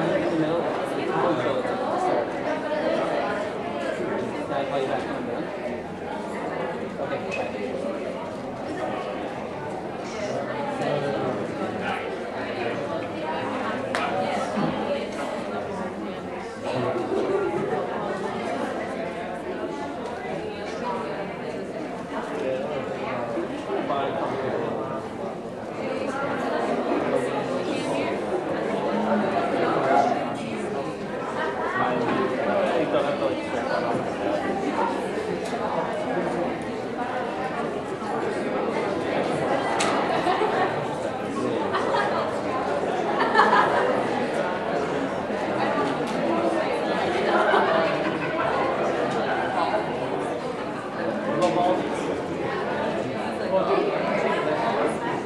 I'm in the middle. So it's start. Can I call you back when I'm done? Okay.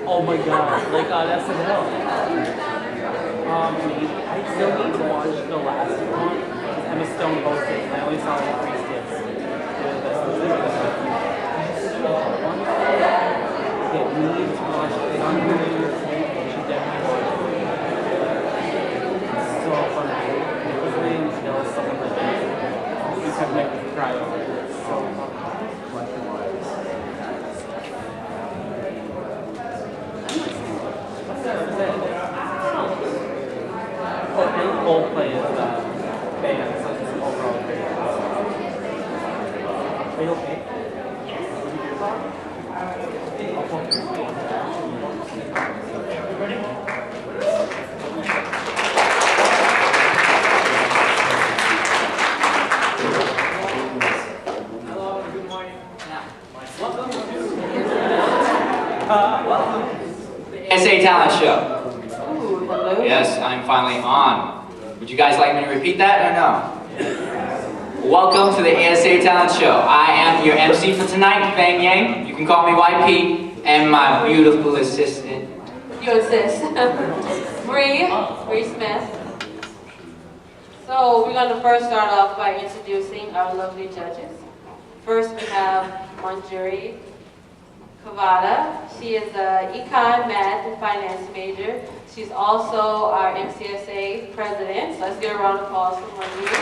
Oh my god, like SNL. I still need to watch the last one. Emma Stone hosted, and I only saw like 3 skits. Okay, we need to watch it. It's on Hulu. You should definitely watch it. It's so funny. His name is Dylan, something like that. You can make me cry over it. It's so funny. Coldplay is the band, so it's overall great. Are you okay? Hello, good morning. Welcome to the ASA Talent Show. Ooh, hello. Yes, I'm finally on. Would you guys like me to repeat that or no? Welcome to the ASA Talent Show. I am your MC for tonight, Fang Yang. You can call me YP, and my beautiful assistant. Your sis. Bree Smith. So we're going to first start off by introducing our lovely judges. First we have Manjuri Kavada. She is an Econ, Math, and Finance major. She's also our MCSA president. So let's give a round of applause for Manjuri.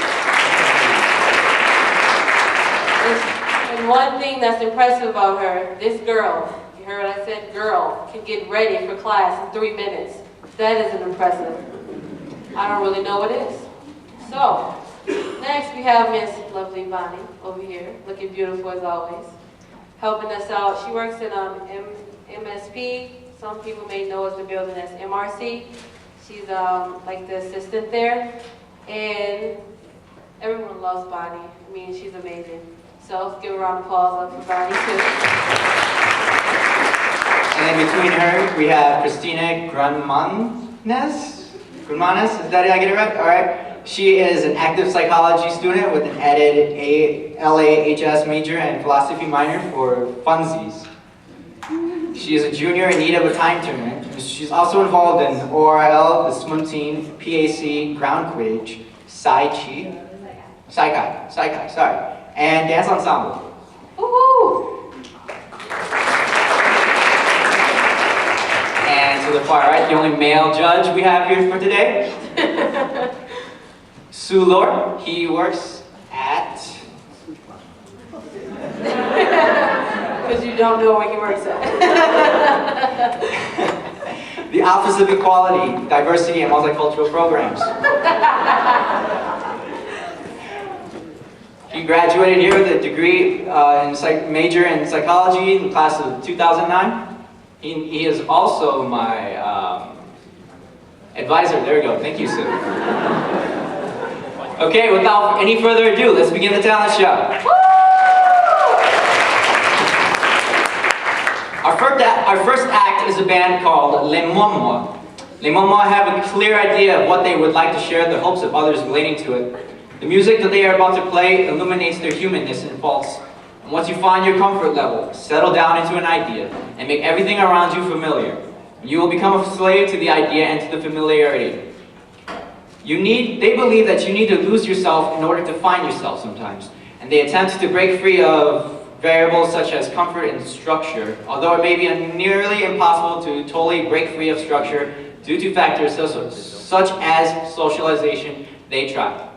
And one thing that's impressive about her, this girl, you heard what I said, girl, can get ready for class in 3 minutes. That isn't impressive. I don't really know what is. So, next we have Miss Lovely Bonnie over here, looking beautiful as always, helping us out. She works in MSP. Some people may know as the building as MRC. She's like the assistant there, and everyone loves Bonnie. I mean, she's amazing. So let's give a round of applause up for Bonnie too. And in between her, we have Christina Grunmanes. Grunmanes, is that how I get it right? All right. She is an active psychology student with an added LAHS major and philosophy minor for funsies. She is a junior in need of a time turner. She's also involved in ORL, the swim team, PAC, ground quage, Sai-Chi, sorry, and dance ensemble. Woohoo! And to the far right, the only male judge we have here for today, Sulor. He works at... Because you don't know where he works at. the Office of Equality, Diversity, and Multicultural Programs. He graduated here with a degree major in psychology in the class of 2009. He is also my advisor. There we go. Thank you, Sue. Okay, without any further ado, let's begin the talent show. Our first act is a band called Les Momois. Les Momois have a clear idea of what they would like to share, the hopes of others relating to it. The music that they are about to play illuminates their humanness and faults. And once you find your comfort level, settle down into an idea and make everything around you familiar. You will become a slave to the idea and to the familiarity. They believe that you need to lose yourself in order to find yourself sometimes. And they attempt to break free of variables such as comfort and structure, although it may be nearly impossible to totally break free of structure due to factors such as socialization, they try.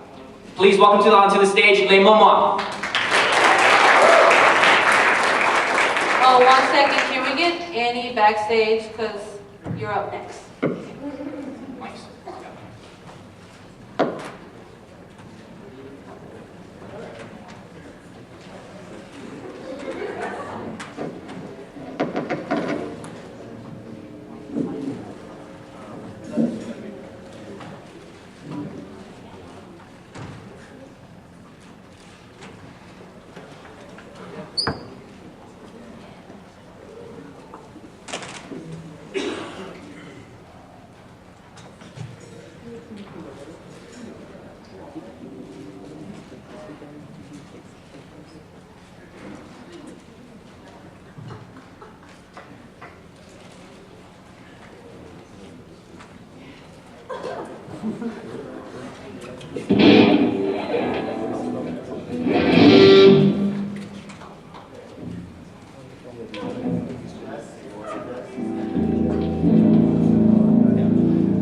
Please welcome onto the stage, Les Momos. Oh, 1 second. Can we get Annie backstage? Because you're up next.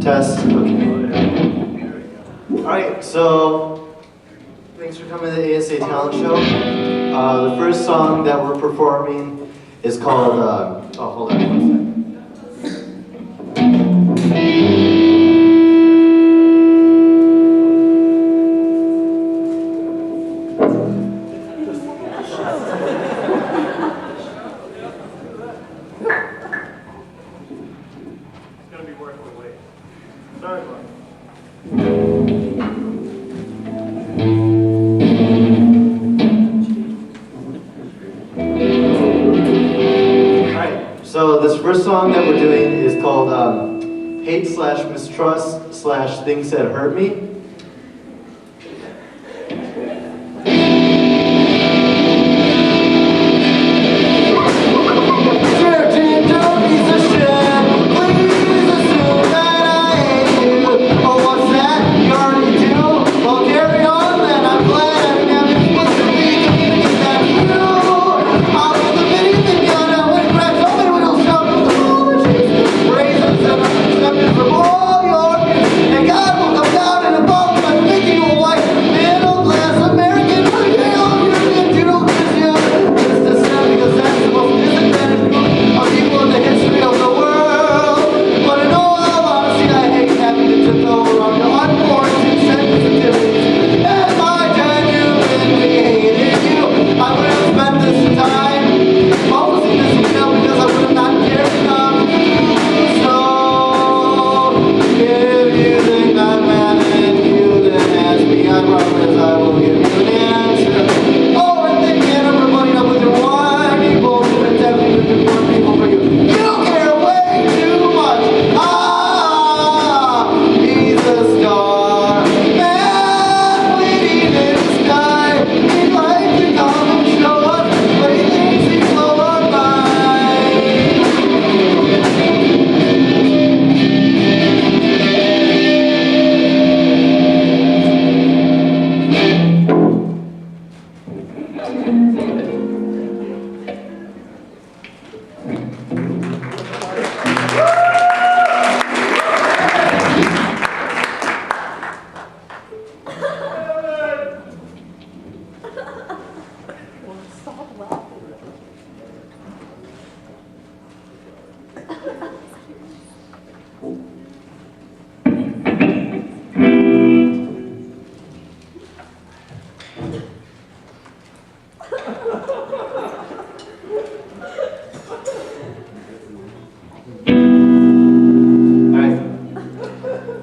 Test. Okay. Alright, so thanks for coming to the ASA Talent Show. The first song that we're performing is called, oh, hold on 1 second. So this first song that we're doing is called Hate/Mistrust/Things That Hurt Me.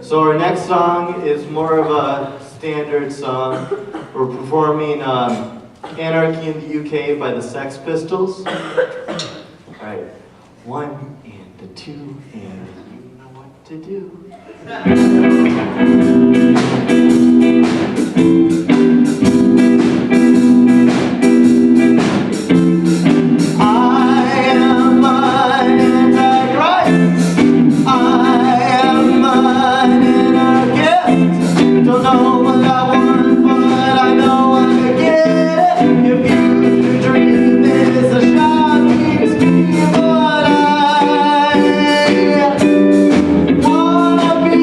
So our next song is more of a standard song. We're performing Anarchy in the UK by the Sex Pistols. Alright, 1 and the 2 and you know what to do. Wanna be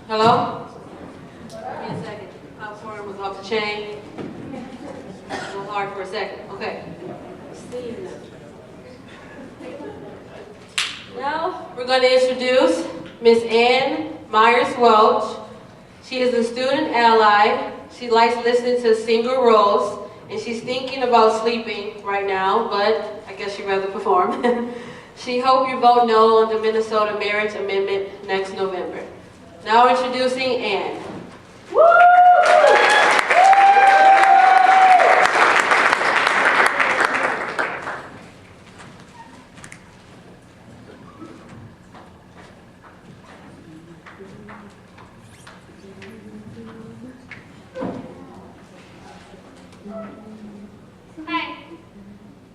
Hello? Give me a second. Popcorn was off the chain. A little hard for a second. Okay. See now we're going to introduce Miss Ann Myers-Welch. She is a student ally. She likes listening to single roles, and she's thinking about sleeping right now, but I guess she'd rather perform. She hopes you vote no on the Minnesota Marriage Amendment next November. Now introducing Ann. Woo! Hi.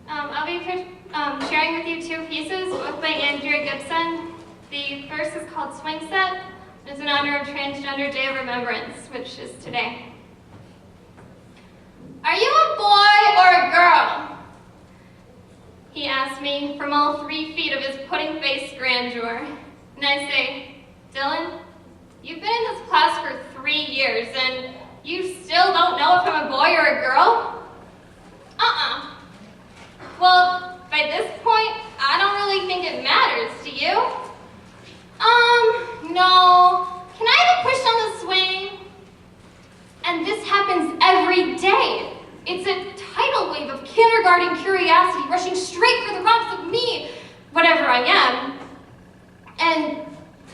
I'll be sharing with you two pieces by Andrea Gibson. The first is called Swing Set. It's in honor of Transgender Day of Remembrance, which is today. Are you a boy or a girl? He asked me from all 3 feet of his pudding-faced grandeur. And I say, Dylan, you've been in this class for 3 years and you still don't know if I'm a boy or a girl? Well, by this point, I don't really think it matters, do you? No. Can I have a push on the swing? And this happens every day. It's a tidal wave of kindergarten curiosity rushing straight for the rocks of me, whatever I am. And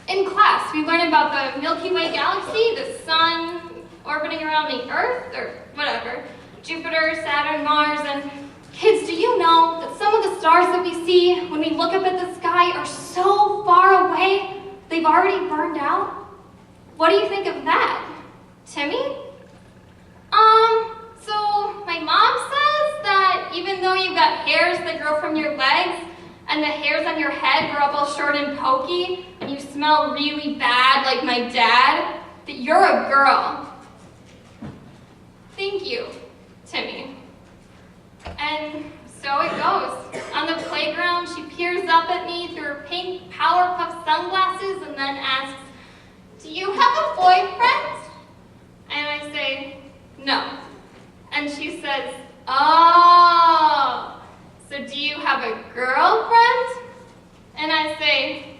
in class, we learn about the Milky Way galaxy, the sun orbiting around the Earth, or whatever, Jupiter, Saturn, Mars, and kids, do you know that some of the stars that we see when we look up at the sky are so far away, they've already burned out? What do you think of that? Timmy? So my mom says that even though you've got hairs that grow from your legs, and the hairs on your head grow up all short and pokey, and you smell really bad like my dad, that you're a girl. Thank you, Timmy. And so it goes. On the playground, she peers up at me through her pink Powerpuff sunglasses and then asks, do you have a boyfriend? And I say, no. And she says, oh, so do you have a girlfriend? And I say,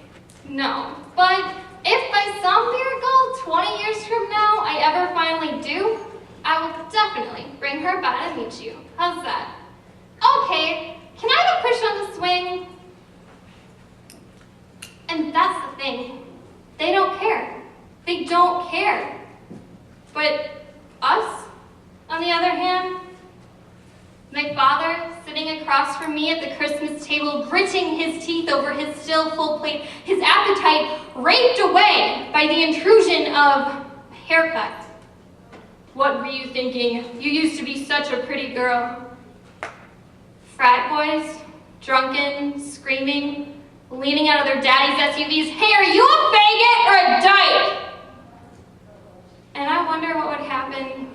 no. But if by some miracle, 20 years from now, I ever finally do, I will definitely bring her by to meet you. How's that? Okay, can I have a push on the swing? And that's the thing. They don't care. They don't care. But us, on the other hand, my father sitting across from me at the Christmas table, gritting his teeth over his still full plate, his appetite raped away by the intrusion of haircut. What were you thinking? You used to be such a pretty girl. Frat boys, drunken, screaming, leaning out of their daddy's SUVs. Hey, are you a faggot or a dyke? And I wonder what would happen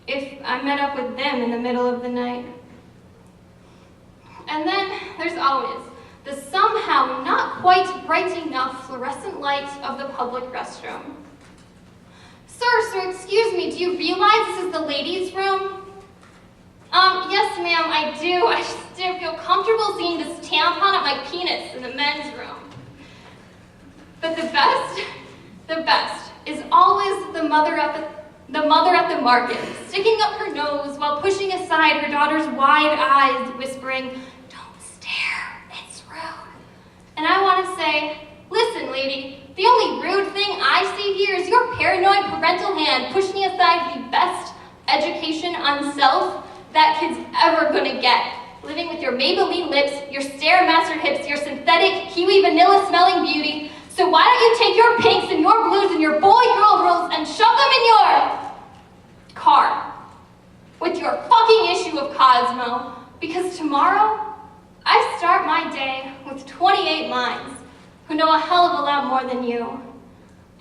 if I met up with them in the middle of the night. And then there's always the somehow not quite bright enough fluorescent light of the public restroom. Sir, excuse me, do you realize this is the ladies' room? Yes, ma'am, I do. I just didn't feel comfortable seeing this tampon at my penis in the men's room. But the best is always the mother at the market, sticking up her nose while pushing aside her daughter's wide eyes, whispering, "Don't stare, it's rude." And I want to say, listen, lady, the only rude thing I see here is your paranoid parental hand pushing aside the best education on self that kid's ever gonna get. Living with your Maybelline lips, your Stairmaster hips, your synthetic kiwi vanilla smelling beauty. So why don't you take your pinks and your blues and your boy-girl rules and shove them in your car with your fucking issue of Cosmo? Because tomorrow, I start my day with 28 minds who know a hell of a lot more than you.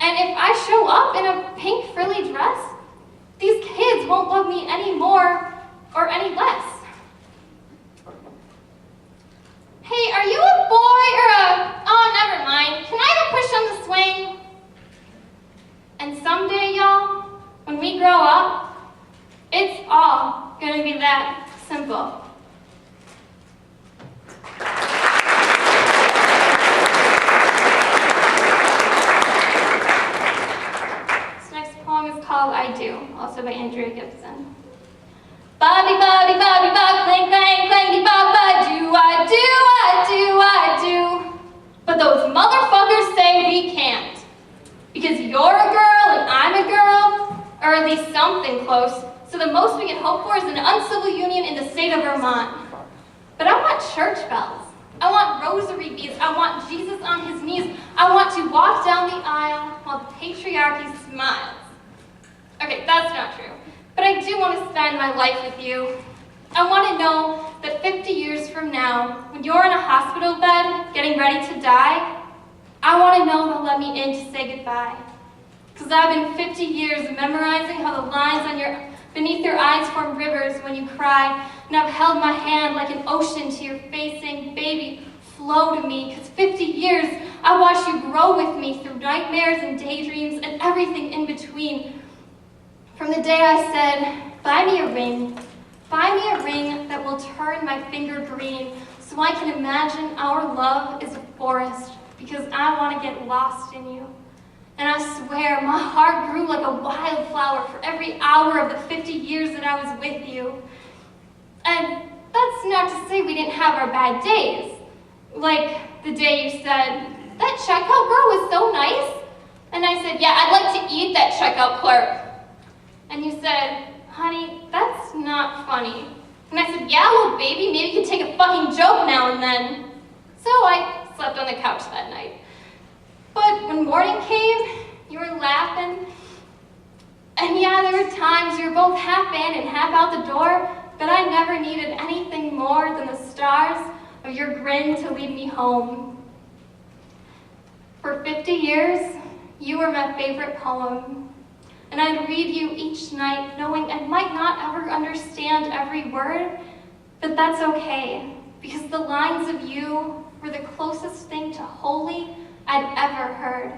And if I show up in a pink frilly dress, these kids won't love me any more or any less. Hey, are you a boy or a... Oh, never mind. Can I have a push on the swing? also by Andrea Gibson. Bobby, Bobby, Bobby, Bob, clang, clang, clangy, Bob, I do. But those motherfuckers say we can't. Because you're a girl and I'm a girl, or at least something close, so the most we can hope for is an uncivil union in the state of Vermont. But I want church bells. I want rosary beads. I want Jesus on his knees. I want to walk down the aisle while the patriarchy smiles. Okay, that's not true. But I do want to spend my life with you. I want to know that 50 years from now, when you're in a hospital bed getting ready to die, I want to know they'll let me in to say goodbye. Because I've been 50 years memorizing how the lines on beneath your eyes form rivers when you cry, and I've held my hand like an ocean to your face saying, baby, flow to me. Because 50 years, I watched you grow with me through nightmares and daydreams and everything in between. From the day I said, buy me a ring that will turn my finger green so I can imagine our love is a forest because I want to get lost in you. And I swear my heart grew like a wildflower for every hour of the 50 years that I was with you. And that's not to say we didn't have our bad days. Like the day you said, that checkout girl was so nice. And I said, yeah, I'd like to eat that checkout clerk. And you said, honey, that's not funny. And I said, yeah, well, baby, maybe you can take a fucking joke now and then. So I slept on the couch that night. But when morning came, you were laughing. And yeah, there were times you were both half in and half out the door, but I never needed anything more than the stars of your grin to lead me home. For 50 years, you were my favorite poem. And I'd read you each night, knowing I might not ever understand every word, but that's okay, because the lines of you were the closest thing to holy I'd ever heard.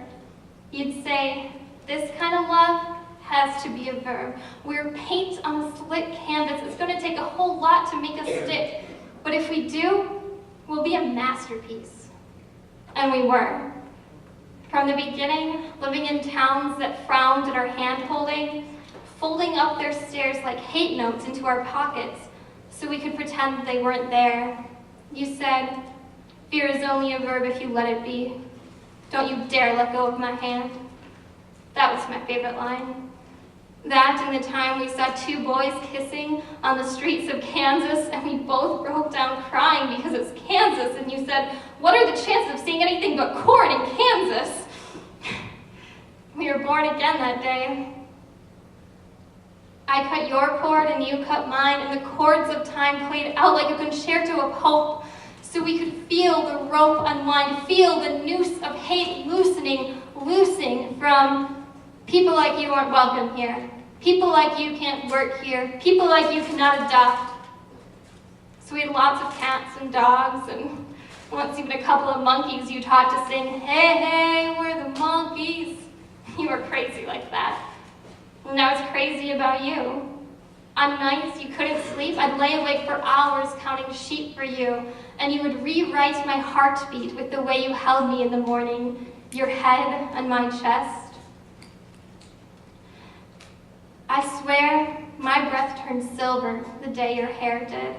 You'd say, this kind of love has to be a verb. We're paint on a slit canvas. It's going to take a whole lot to make us stick, but if we do, we'll be a masterpiece. And we were. From the beginning, living in towns that frowned at our hand-holding, folding up their stairs like hate notes into our pockets so we could pretend that they weren't there. You said, fear is only a verb if you let it be. Don't you dare let go of my hand. That was my favorite line. That and the time we saw two boys kissing on the streets of Kansas and we both broke down crying because it's Kansas, and you said, what are the chances of seeing anything but corn in Kansas? We were born again that day. I cut your cord and you cut mine, and the chords of time played out like a concerto of hope, so we could feel the rope unwind, feel the noose of hate loosing from people like you aren't welcome here. People like you can't work here. People like you cannot adopt. So we had lots of cats and dogs, and once even a couple of monkeys you taught to sing, hey, hey, we're the monkeys. You were crazy like that. And I was crazy about you. On nights you couldn't sleep, I'd lay awake for hours counting sheep for you, and you would rewrite my heartbeat with the way you held me in the morning, your head on my chest. I swear my breath turned silver the day your hair did.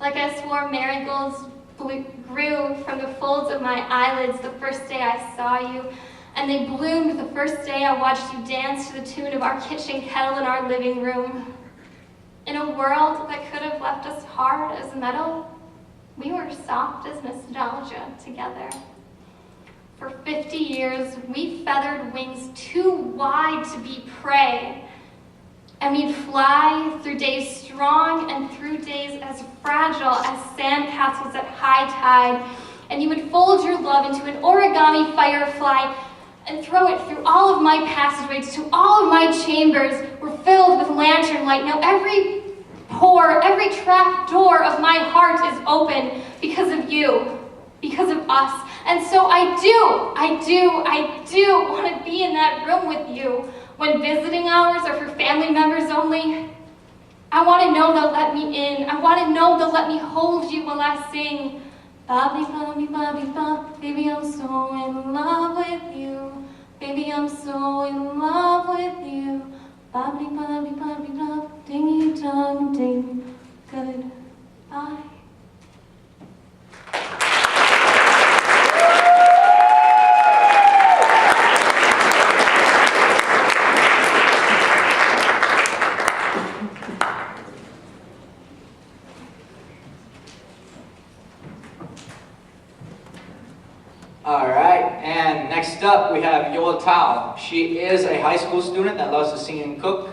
Like I swore marigolds grew from the folds of my eyelids the first day I saw you, and they bloomed the first day I watched you dance to the tune of our kitchen kettle in our living room. In a world that could have left us hard as metal, we were soft as nostalgia together. For 50 years, we feathered wings too wide to be prey, and we'd fly through days strong and through days as fragile as sandcastles at high tide, and you would fold your love into an origami firefly and throw it through all of my passageways to all of my chambers were filled with lantern light. Now every pore, every trap door of my heart is open because of you, because of us. And so I do want to be in that room with you when visiting hours are for family members only. I want to know they'll let me in. I want to know they'll let me hold you while I sing. Bobby, Bobby, Bobby, Bob, baby, I'm so in love with you. Baby, I'm so in love with you. Bobbity bobbity bobbity bob, dingy dong ding. Goodbye. All right, and next up we have Youa. She is a high school student that loves to sing and cook.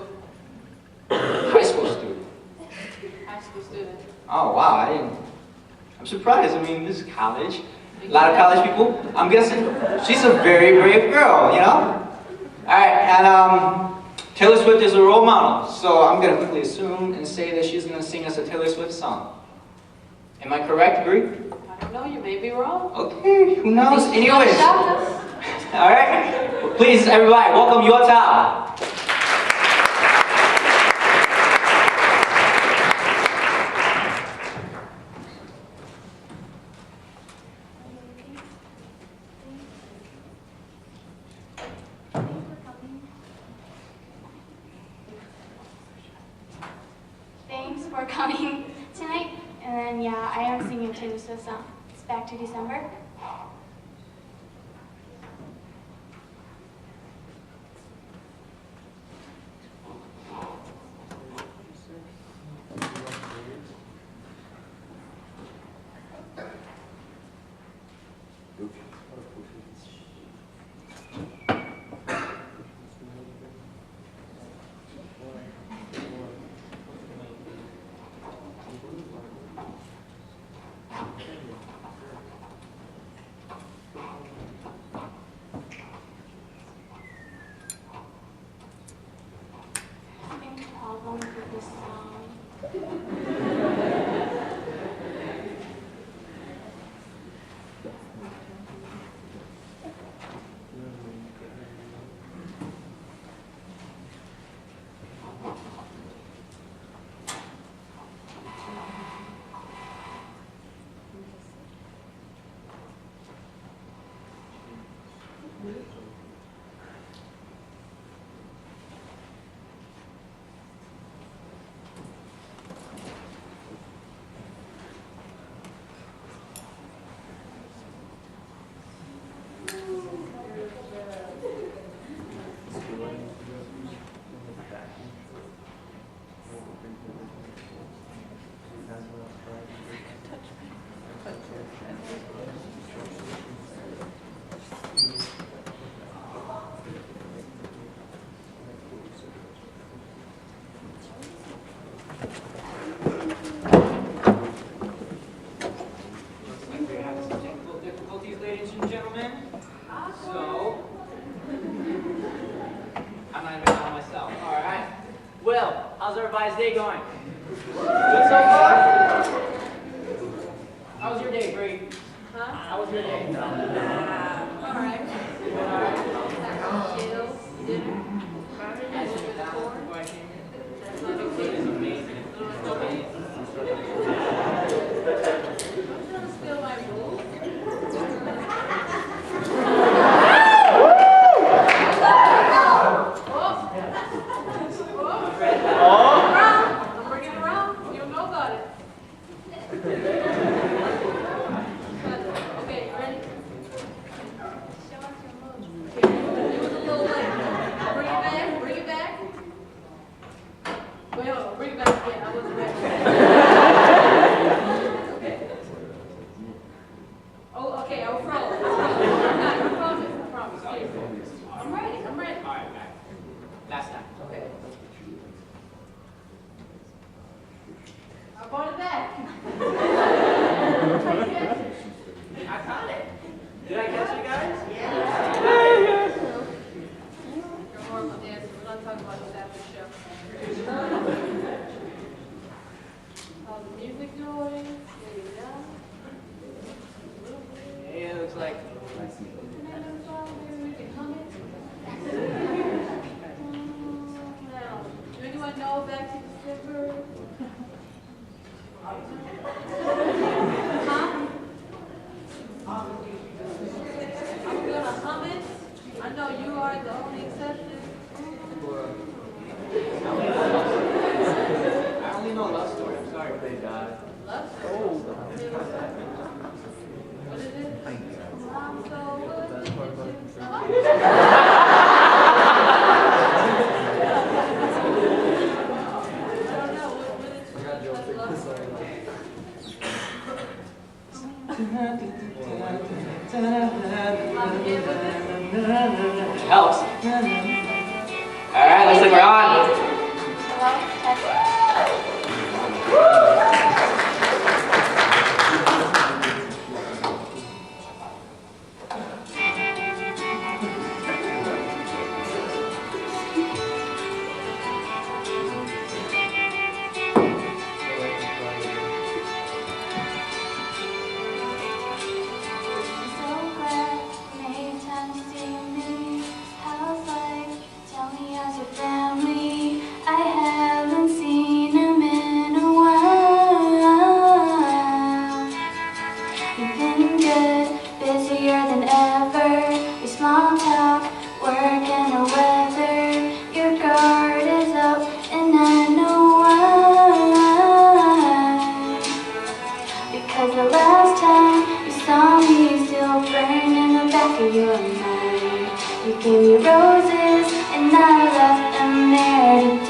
High school student. High school student. Oh wow, I'm surprised. I mean, this is college. A lot of college people. I'm guessing she's a very brave girl, you know? All right, and Taylor Swift is a role model, so I'm gonna quickly assume and say that she's gonna sing us a Taylor Swift song. Am I correct, Brie? I don't know, you may be wrong. Okay, who knows? She's gonna Anyways. shout us. All right, please, everybody, welcome Youa. Thanks for coming tonight. And then, yeah, I am singing a Taylor Swift song. It's Back to December. Having a problem with this song. How's everybody's day going? Good so far? How was your day, Bree? Huh? How was your day? All right. Chill, dinner. I sit down before I came here. That's not a It big is deal. amazing. It's amazing. I'm trying to steal my move. I'm bringing it around. You don't know about it. Okay, ready? Show us your moves. Okay, it was a little late. Now bring it back. Bring it back. Wait, hold on. Bring it back again. I wasn't ready. Okay. Oh, okay. I froze. I promise. I promise. Seriously. I'm ready. I'm ready. All right, back. Last time. Okay. I brought it back. I caught it. Did I catch you guys? You're a horrible dancer. We're not talking about this after the show. How's the music doing? There you go. Yeah, it looks like. Maybe we can hum it. Now, do anyone know Back to December? Huh? I'm gonna hum it. I know you are the only exception. Helps. Alright, looks like we're on. You gave me roses and I left them there to